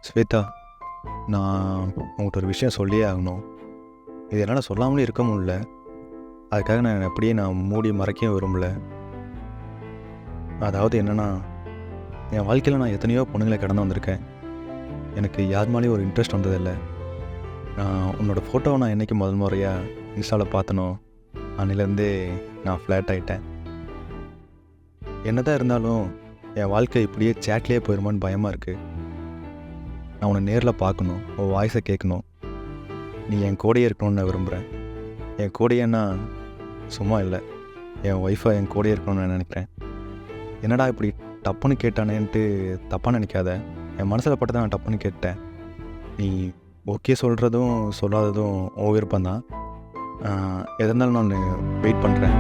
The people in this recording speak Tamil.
ஸ்வேதா, நான் உங்கள்கிட்ட ஒரு விஷயம் சொல்லியே ஆகணும். இது என்னால் சொல்லாமலே இருக்க முடியல. அதுக்காக நான் மூடி மறைக்கவும் விரும்பல. அதாவது என்னென்னா, என் வாழ்க்கையில் நான் எத்தனையோ பொண்ணுங்களை கடந்து வந்திருக்கேன். எனக்கு யார் மேலேயும் ஒரு இன்ட்ரெஸ்ட் வந்ததில்லை. உன்னோட ஃபோட்டோவை நான் என்றைக்கு முதல் முறையாக இன்ஸ்டாவில் பார்த்தனோ அன்னிலேருந்தே நான் ஃப்ளாட் ஆகிட்டேன். என்ன தான் இருந்தாலும் என் வாழ்க்கை இப்படியே சேட்லேயே போயிடுமான்னு பயமாக இருக்குது. நான் உன்னை நேரில் பார்க்கணும், உன் வாய்ஸை கேட்கணும். நீ என் கூடயே இருக்கணும்னு நான் விரும்புகிறேன். என் கூடையேன்னா சும்மா இல்லை, என் ஒய்ஃபை என் கூடயே இருக்கணும்னு நான் நினைக்கிறேன். என்னடா இப்படி டப்புன்னு கேட்டானேன்ட்டு தப்பாக நினைக்காத. என் மனசில் பட்டு தான் நான் டப்புன்னு கேட்டேன். நீ ஓகே சொல்கிறதும் சொல்லாததும் உன் விருப்பம்தான். எது இருந்தாலும் நான் வெயிட் பண்ணுறேன்.